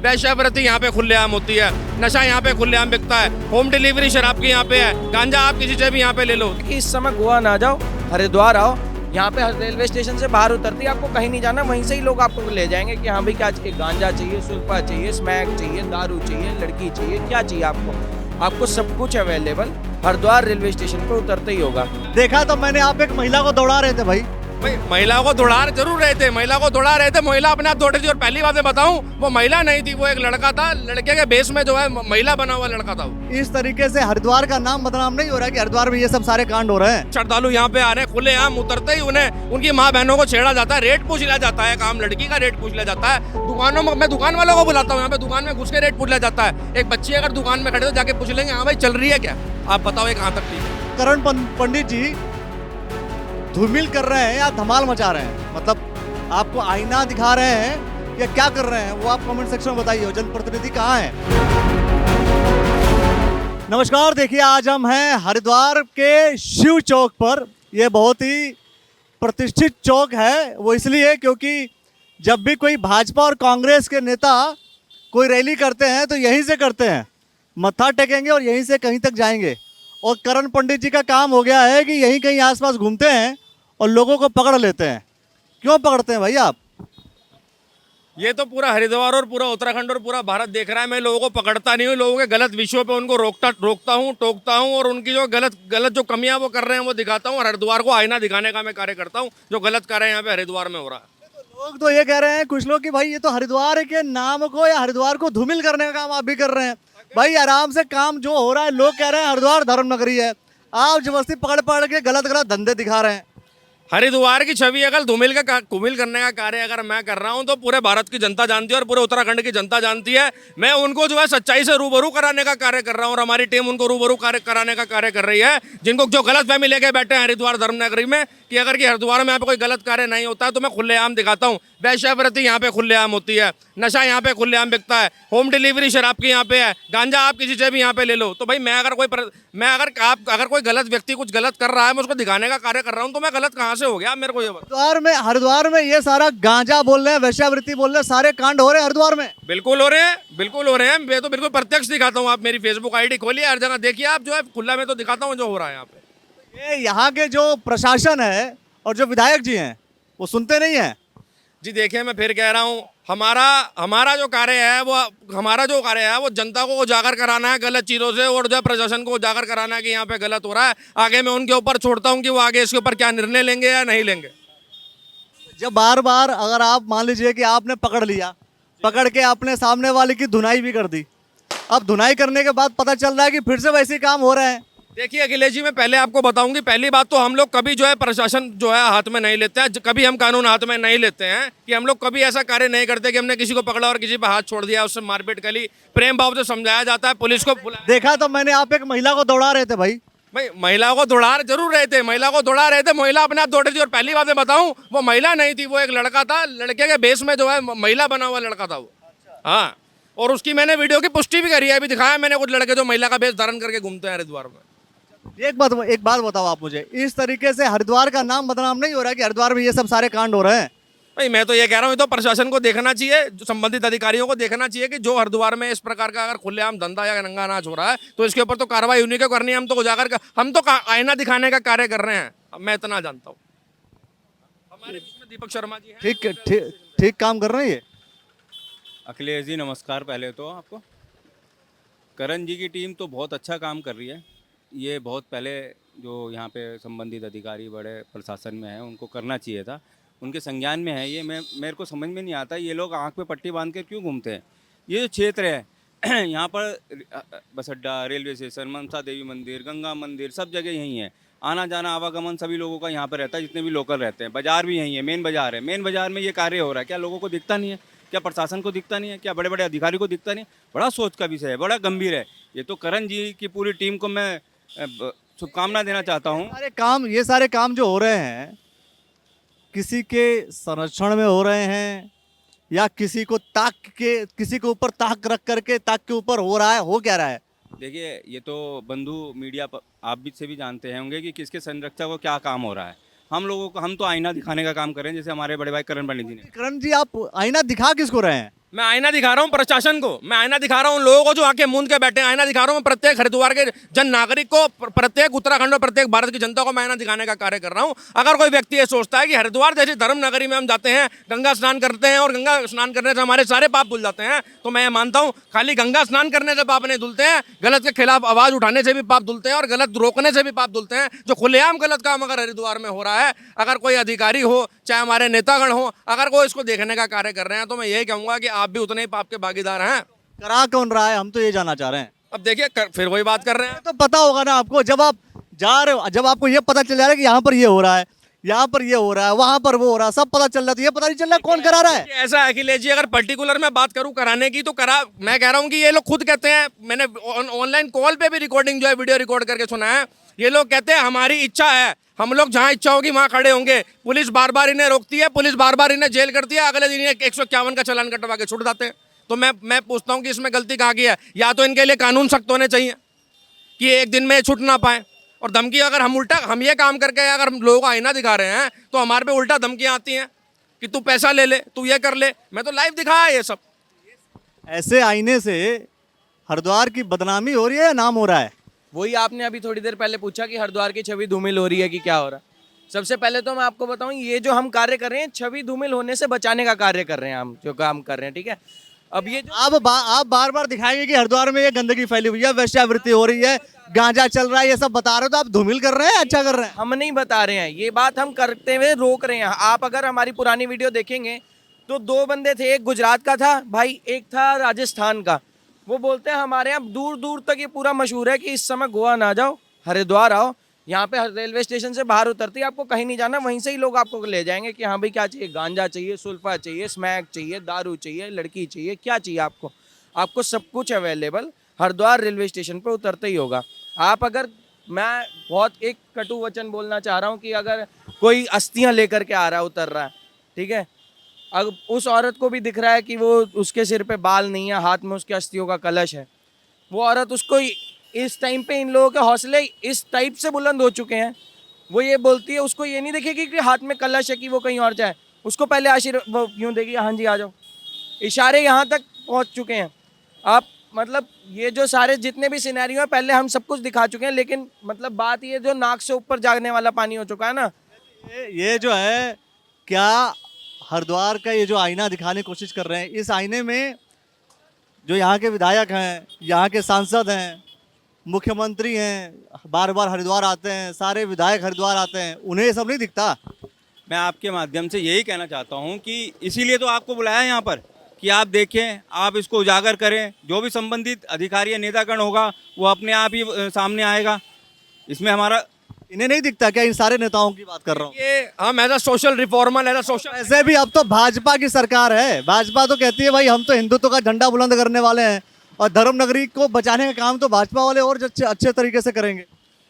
वैश्यावृत्ति यहाँ पे खुलेआम होती है, नशा यहाँ पे खुलेआम बिकता है, होम डिलीवरी शराब की यहाँ पे है, गांजा आप किसी से भी यहाँ पे ले लो। कि इस समय गोवा ना जाओ, हरिद्वार आओ, यहाँ पे रेलवे स्टेशन से बाहर उतरती आपको कहीं नहीं जाना, वहीं से ही लोग आपको ले जाएंगे कि हाँ भाई क्या चाहिए, गांजा चाहिए, सुल्फा चाहिए, स्मैक चाहिए, दारू चाहिए, लड़की चाहिए, क्या चाहिए आपको सब कुछ अवेलेबल हरिद्वार रेलवे स्टेशन पे उतरते ही होगा। देखा तो मैंने, आप एक महिला को दौड़ा रहे थे भाई। भाई महिला को दौड़ा जरूर रहे थे, महिला को दौड़ा रहे थे, महिला अपने आप दौड़ी थी। और पहली बात मैं बताऊं, वो महिला नहीं थी, वो एक लड़का था, लड़के के बेस में जो है महिला बना हुआ लड़का था वो। इस तरीके से हरिद्वार का नाम बदनाम नहीं हो रहा है कि हरिद्वार में ये सब सारे कांड हो रहे हैं। श्रद्धालु यहाँ पे आ रहे हैं, खुलेआम उतरते ही उन्हें उनकी माँ बहनों को छेड़ा जाता है, रेट पूछ लिया जाता है, काम लड़की का रेट पूछ लिया जाता है। दुकानों में मैं दुकान वालों को बुलाता हूँ, यहाँ पे दुकान में घुस के रेट पूछ लिया जाता है। एक बच्ची अगर दुकान में खड़े हो जाके पूछ लेंगे, हाँ भाई चल रही है क्या, आप बताओ ये कहाँ तक ठीक है। करण पंडित जी धूमिल कर रहे हैं या धमाल मचा रहे हैं, मतलब आपको आईना दिखा रहे हैं या क्या कर रहे हैं, वो आप कमेंट सेक्शन में बताइए। जनप्रतिनिधि कहाँ है? नमस्कार, देखिए आज हम हैं हरिद्वार के शिव चौक पर। यह बहुत ही प्रतिष्ठित चौक है, वो इसलिए क्योंकि जब भी कोई भाजपा और कांग्रेस के नेता कोई रैली करते हैं तो यहीं से करते हैं, मत्था टेकेंगे और यहीं से कहीं तक जाएंगे। और करण पंडित जी का काम हो गया है कि यहीं कहीं आसपास घूमते हैं और लोगों को पकड़ लेते हैं। क्यों पकड़ते हैं भाई आप? ये तो पूरा हरिद्वार और पूरा उत्तराखंड और पूरा भारत देख रहा है। मैं लोगों को पकड़ता नहीं हूँ, लोगों के गलत विषयों पे उनको रोकता हूँ, टोकता हूँ और उनकी जो गलत जो कमियां वो कर रहे हैं वो दिखाता हूँ। और हरिद्वार को आईना दिखाने का मैं कार्य करता हूँ, जो गलत कार्य यहाँ पे हरिद्वार में हो रहा है। लोग तो ये कह रहे हैं कुछ लोग कि भाई ये तो हरिद्वार के नाम को या हरिद्वार को धूमिल करने का काम आप भी कर रहे हैं। भाई आराम से काम जो हो रहा है, लोग कह रहे हैं हरिद्वार धर्म नगरी है, आप जबरदस्ती पकड़ के गलत धंधे दिखा रहे हैं। हरिद्वार की छवि अगर धूमिल करने का कार्य अगर मैं कर रहा हूं तो पूरे भारत की जनता जानती है और पूरे उत्तराखंड की जनता जानती है। मैं उनको जो है सच्चाई से रूबरू कराने का कार्य कर रहा हूं और हमारी टीम उनको रूबरू कराने का कार्य कर रही है। जिनको जो गलत फहमी लेके बैठे हैं हरिद्वार धर्मनगरी में कि अगर कि हरिद्वार में यहाँ पे कोई गलत कार्य नहीं होता है, तो मैं खुलेआम दिखाता हूँ। वैश्यावृत्ति यहाँ पे खुलेआम होती है, नशा यहाँ पे खुलेआम बिकता है, होम डिलीवरी शराब की यहाँ पे है, गांजा आप किसी से भी यहाँ पे ले लो। तो भाई मैं अगर कोई गलत व्यक्ति कुछ गलत कर रहा है, मैं उसको दिखाने का कार्य कर रहा हूँ, तो मैं गलत कहाँ से हो गया मेरे को ये बताओ। हरिद्वार में ये सारा गांजा बोल रहे हैं, वैश्यावृत्ति बोल रहे हैं, सारे कांड हो रहे हैं हरिद्वार में। बिल्कुल हो रहे हैं, बिल्कुल हो रहे हैं। मैं तो बिल्कुल प्रत्यक्ष दिखाता हूँ। आप मेरी फेसबुक आईडी खोलिए, हर जगह देखिए, आप जो है खुला में तो दिखाता हूँ जो हो रहा है यहाँ पे। ये यहाँ के जो प्रशासन है और जो विधायक जी हैं वो सुनते नहीं है जी। देखिए मैं फिर कह रहा हूँ, हमारा जो कार्य है वो जनता को उजागर कराना है गलत चीज़ों से, और जो प्रशासन को उजागर कराना है कि यहाँ पे गलत हो रहा है। आगे मैं उनके ऊपर छोड़ता हूँ कि वो आगे इसके ऊपर क्या निर्णय लेंगे या नहीं लेंगे। जब बार बार अगर आप मान लीजिए कि आपने पकड़ के आपने सामने वाले की धुनाई भी कर दी, अब धुनाई करने के बाद पता चल रहा है कि फिर से वैसे काम हो रहे हैं। देखिए अखिलेश जी, मैं पहले आपको बताऊंगी, पहली बात तो हम लोग कभी जो है प्रशासन जो है हाथ में नहीं लेते हैं, कभी हम कानून हाथ में नहीं लेते हैं। कि हम लोग कभी ऐसा कार्य नहीं करते कि हमने किसी को पकड़ा और किसी पर हाथ छोड़ दिया, उससे मारपीट करी। प्रेम भाव से समझाया जाता है, पुलिस को देखा तो मैंने, आप एक महिला को दौड़ा रहे थे भाई। भाई महिला को दौड़ा जरूर रहे थे, महिला अपने आप दौड़ी थी। और पहली बात मैं बताऊं, वो महिला नहीं थी, वो एक लड़का था, लड़के के बेस में जो है महिला बना हुआ लड़का था वो। हाँ, और उसकी मैंने वीडियो की पुष्टि भी करी है, अभी दिखाया मैंने कुछ लड़के जो महिला का बेस धारण करके घूमते हैं हरिद्वार में। एक बात बताओ आप मुझे, इस तरीके से हरिद्वार का नाम बदनाम नहीं हो रहा है कि हरिद्वार में ये सब सारे कांड हो रहे हैं? भाई मैं तो ये कह रहा हूँ, ये तो प्रशासन को देखना चाहिए, जो संबंधित अधिकारियों को देखना चाहिए कि जो हरिद्वार में इस प्रकार का अगर खुलेआम धंधा या नंगा नाच हो रहा है तो इसके ऊपर तो कार्रवाई उन्हीं को करनी है। हम तो आईना दिखाने का कार्य कर रहे हैं, मैं इतना जानता हूँ। हमारे बीच में दीपक शर्मा जी हैं। ठीक काम कर रहे हैं ये। अखिलेश जी नमस्कार। पहले तो आपको, करण जी की टीम तो बहुत अच्छा काम कर रही है। ये बहुत पहले जो यहाँ पे संबंधित अधिकारी बड़े प्रशासन में हैं उनको करना चाहिए था, उनके संज्ञान में है ये। मेरे को समझ में नहीं आता ये लोग आँख पे पट्टी बांध के क्यों घूमते हैं। ये जो क्षेत्र है यहाँ पर बस अड्डा, रेलवे स्टेशन, मनसा देवी मंदिर, गंगा मंदिर, सब जगह यहीं है। आना जाना आवागमन सभी लोगों का यहाँ पर रहता है, जितने भी लोकल रहते हैं। बाज़ार भी यहीं है, मेन बाज़ार है। मेन बाज़ार में ये कार्य हो रहा है, क्या लोगों को दिखता नहीं है? क्या प्रशासन को दिखता नहीं है? क्या बड़े बड़े अधिकारी को दिखता नहीं है? बड़ा सोच का विषय है, बड़ा गंभीर है ये। तो करण जी की पूरी टीम को मैं शुभकामना देना चाहता हूँ। ये सारे काम जो हो रहे हैं किसी के संरक्षण में हो रहे हैं या किसी को ऊपर ताक रख करके ताक के ऊपर हो रहा है, हो क्या रहा है? देखिए ये तो बंधु मीडिया पर आप भी से भी जानते हैं होंगे कि किसके संरक्षक को क्या काम हो रहा है। हम तो आईना दिखाने का काम कर रहे हैं, जैसे हमारे बड़े भाई करण पंडित जी ने। करण जी, आप आईना दिखा किसको रहे हैं? मैं आईना दिखा रहा हूँ प्रशासन को, मैं आईना दिखा रहा हूँ लोगों को जो आंखें मूंद के बैठे हैं, आईना दिखा रहा हूँ प्रत्येक हरिद्वार के जन नागरिक को, प्रत्येक उत्तराखंड और प्रत्येक भारत की जनता को मैं आईना दिखाने का कार्य कर रहा हूँ। अगर कोई व्यक्ति ये सोचता है कि हरिद्वार जैसी धर्म नगरी में हम जाते हैं, गंगा स्नान करते हैं और गंगा स्नान करने से हमारे सारे पाप धुल जाते हैं, तो मैं ये मानता हूँ खाली गंगा स्नान करने से पाप नहीं धुलते हैं, गलत के खिलाफ आवाज उठाने से भी पाप धुलते हैं और गलत रोकने से भी पाप धुलते हैं। जो खुलेआम गलत काम अगर हरिद्वार में हो रहा है, अगर कोई अधिकारी हो चाहे हमारे नेतागण हो, अगर वो इसको देखने का कार्य कर रहे हैं, तो मैं यही कहूंगा कि आप भी उतने ही पाप के भागीदार हैं। करा कौन रहा है, हम तो ये जानना चाह रहे हैं। अब देखिए फिर वही बात कर रहे हैं। तो पता होगा ना आपको, जब आप जा रहे हो, जब आपको ये पता चल जा रहा है कि यहाँ पर ये हो रहा है, यहाँ पर ये हो रहा है, वहां पर वो हो रहा है, सब पता चल रहा है, तो ये पता नहीं चल रहा कौन करा रहा है। ऐसा है अखिलेश जी, अगर पर्टिकुलर मैं बात करूं कराने की, तो मैं कह रहा हूं कि ये लोग खुद कहते हैं, मैंने ऑनलाइन कॉल पे भी रिकॉर्डिंग जो है वीडियो रिकॉर्ड करके सुना है, ये लोग कहते हैं हमारी इच्छा है, हम लोग जहां इच्छा होगी वहां खड़े होंगे, पुलिस बार बार इन्हें रोकती है, पुलिस बार बार इन्हें जेल करती है, अगले दिन 151 का चालान कटवा के छुट जाते हैं। तो मैं पूछता हूं कि इसमें गलती कहाँ की है? या तो इनके लिए कानून सख्त होने चाहिए कि एक दिन में छूट ना पाए, और धमकी अगर हम ये काम करके अगर हम लोगों को आईना दिखा रहे हैं, तो हमारे पे उल्टा धमकियां आती हैं कि तू पैसा ले ले, तू ये कर ले। मैं तो लाइव दिखाया ये सब। ऐसे आईने से हरिद्वार की बदनामी हो रही है या नाम हो रहा है? वही आपने अभी थोड़ी देर पहले पूछा कि हरिद्वार की छवि धूमिल हो रही है कि क्या हो रहा है। सबसे पहले तो मैं आपको बताऊं, ये जो हम कार्य कर रहे हैं छवि धूमिल होने से बचाने का कार्य कर रहे हैं, हम जो काम कर रहे हैं, ठीक है। अब ये आप बार बार दिखाएंगे कि हरिद्वार में ये गंदगी फैली हुई है, वेश्यावृत्ति हो रही है, गांजा चल रहा है, ये सब बता रहे हो, तो आप धूमिल कर रहे हैं, अच्छा कर रहे हैं। हम नहीं बता रहे हैं, ये बात हम करते हुए रोक रहे हैं। आप अगर हमारी पुरानी वीडियो देखेंगे तो 2 बंदे थे, एक गुजरात का था भाई, एक था राजस्थान का। वो बोलते हैं हमारे यहाँ दूर दूर तक ये पूरा मशहूर है कि इस समय गोवा ना जाओ, हरिद्वार आओ, यहाँ पे रेलवे स्टेशन से बाहर उतरती है, आपको कहीं नहीं जाना, वहीं से ही लोग आपको ले जाएंगे कि हाँ भाई क्या चाहिए, गांजा चाहिए, सुल्फा चाहिए, स्मैक चाहिए, दारू चाहिए, लड़की चाहिए, क्या चाहिए आपको सब कुछ अवेलेबल हरिद्वार रेलवे स्टेशन पर उतरते ही होगा। आप अगर, मैं बहुत एक कटु वचन बोलना चाह रहा हूँ कि अगर कोई अस्थियाँ लेकर के आ रहा है, उतर रहा है, ठीक है, अब उस औरत को भी दिख रहा है कि वो उसके सिर पे बाल नहीं है, हाथ में उसके अस्थियों का कलश है, वो औरत उसको इस टाइम पे इन लोगों के हौसले इस टाइप से बुलंद हो चुके हैं, वो ये बोलती है, उसको ये नहीं देखेगी कि हाथ में कलश है कि वो कहीं और जाए, उसको पहले आशीर्वाद यूँ देगी, हाँ जी आ जाओ, इशारे यहाँ तक पहुँच चुके हैं। आप मतलब ये जो सारे जितने भी सिनेरियो हैं पहले हम सब कुछ दिखा चुके हैं, लेकिन मतलब बात ये जो नाक से ऊपर जागने वाला पानी हो चुका है ना। ये जो है, क्या हरिद्वार का ये जो आईना दिखाने की कोशिश कर रहे हैं, इस आईने में जो यहाँ के विधायक हैं, यहाँ के सांसद हैं, मुख्यमंत्री हैं, बार बार हरिद्वार आते हैं, सारे विधायक हरिद्वार आते हैं, उन्हें ये सब नहीं दिखता? मैं आपके माध्यम से यही कहना चाहता हूँ कि इसीलिए तो आपको बुलाया है यहाँ पर कि आप देखें, आप इसको उजागर करें, जो भी संबंधित अधिकारी या नेतागण होगा वो अपने आप ही सामने आएगा। इसमें हमारा, इन्हें नहीं दिखता क्या? इन सारे नेताओं की बात कर रहा हूँ। ये हम as a social reformer, as a social, ऐसे भी अब तो भाजपा की सरकार है, भाजपा तो कहती है भाई हम तो हिंदुत्व का झंडा बुलंद करने वाले हैं, और धर्म नगरी को बचाने का काम तो भाजपा वाले और अच्छे तरीके से करेंगे।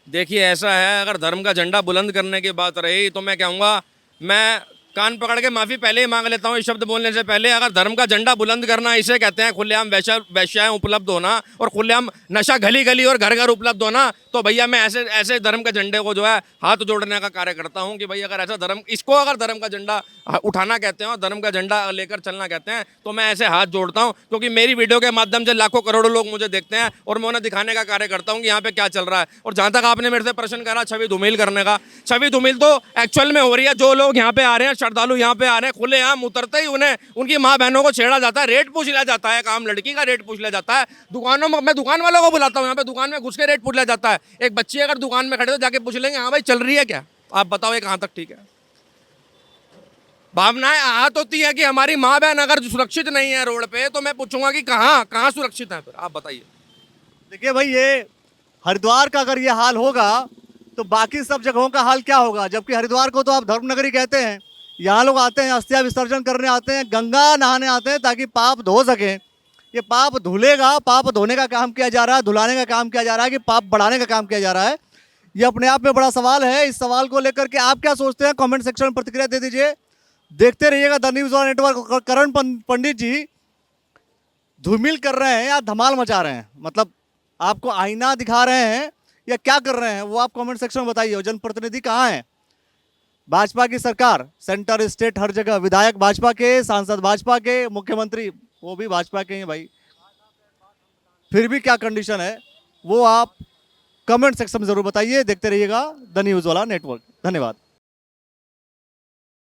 देखिए ऐसा है, अगर धर्म का झंडा बुलंद करने की बात रही तो मैं कहूँगा, मैं कान पकड़ के माफ़ी पहले ही मांग लेता हूँ इस शब्द बोलने से पहले। अगर धर्म का झंडा बुलंद करना इसे कहते हैं खुलेआम वैश्याएं उपलब्ध होना और खुलेआम नशा गली गली और घर घर उपलब्ध होना, तो भैया मैं ऐसे धर्म के झंडे को जो है हाथ जोड़ने का कार्य करता हूँ कि भाई अगर ऐसा धर्म, इसको अगर धर्म का झंडा उठाना कहते हैं और धर्म का झंडा लेकर चलना कहते हैं, तो मैं ऐसे हाथ जोड़ता हूँ, क्योंकि मेरी वीडियो के माध्यम से लाखों करोड़ों लोग मुझे देखते हैं और मैं उन्हें दिखाने का कार्य करता हूँ कि यहाँ पे क्या चल रहा है। और जहाँ तक आपने मेरे से प्रश्न करा छवि धूमिल करने का, छवि धूमिल तो एक्चुअल में हो रही है। जो लोग यहाँ पे आ रहे हैं, श्रद्धालु यहाँ पे आ रहे हैं, खुलेआम उतरते ही उन्हें उनकी माँ बहनों को छेड़ा जाता है, रेट पूछ लिया जाता है, काम लड़की का रेट पूछ लिया जाता है। दुकानों में, मैं दुकान वालों को बुलाता हूँ, यहाँ पे दुकान में घुस के रेट पूछ लिया जाता है। एक बच्ची अगर दुकान में खड़े तो जाके पूछ लेंगे, हाँ भाई चल रही है क्या, आप बताओ ये कहाँ तक ठीक है। भावनाएं आहत होती है कि हमारी माँ बहन अगर सुरक्षित नहीं है रोड पे, तो मैं पूछूंगा कि कहाँ सुरक्षित है, फिर आप बताइए। देखिए भाई, ये हरिद्वार का अगर ये हाल होगा तो बाकी सब जगहों का हाल क्या होगा? जबकि हरिद्वार को तो आप धर्मनगरी कहते हैं, यहाँ लोग आते हैं, अस्थिया विसर्जन करने आते हैं, गंगा नहाने आते हैं ताकि पाप धो सके। ये पाप धुलेगा, पाप धोने का काम किया जा रहा है, धुलाने का काम किया जा रहा है कि पाप बढ़ाने का काम किया जा रहा है? ये अपने आप में बड़ा सवाल है। इस सवाल को लेकर के आप क्या सोचते हैं, कमेंट सेक्शन में प्रतिक्रिया दे दीजिए। देखते रहिएगा द न्यूज़ ऑन नेटवर्क। करण पंडित जी धूमिल कर रहे हैं या धमाल मचा रहे हैं, मतलब आपको आईना दिखा रहे हैं या क्या कर रहे हैं, वो आप कमेंट सेक्शन में बताइए। जनप्रतिनिधि कहाँ हैं? भाजपा की सरकार, सेंटर स्टेट हर जगह, विधायक भाजपा के, सांसद भाजपा के, मुख्यमंत्री वो भी भाजपा के हैं भाई। फिर भी क्या कंडीशन है वो आप कमेंट सेक्शन में जरूर बताइए। देखते रहिएगा द न्यूज़ वाला नेटवर्क। धन्यवाद।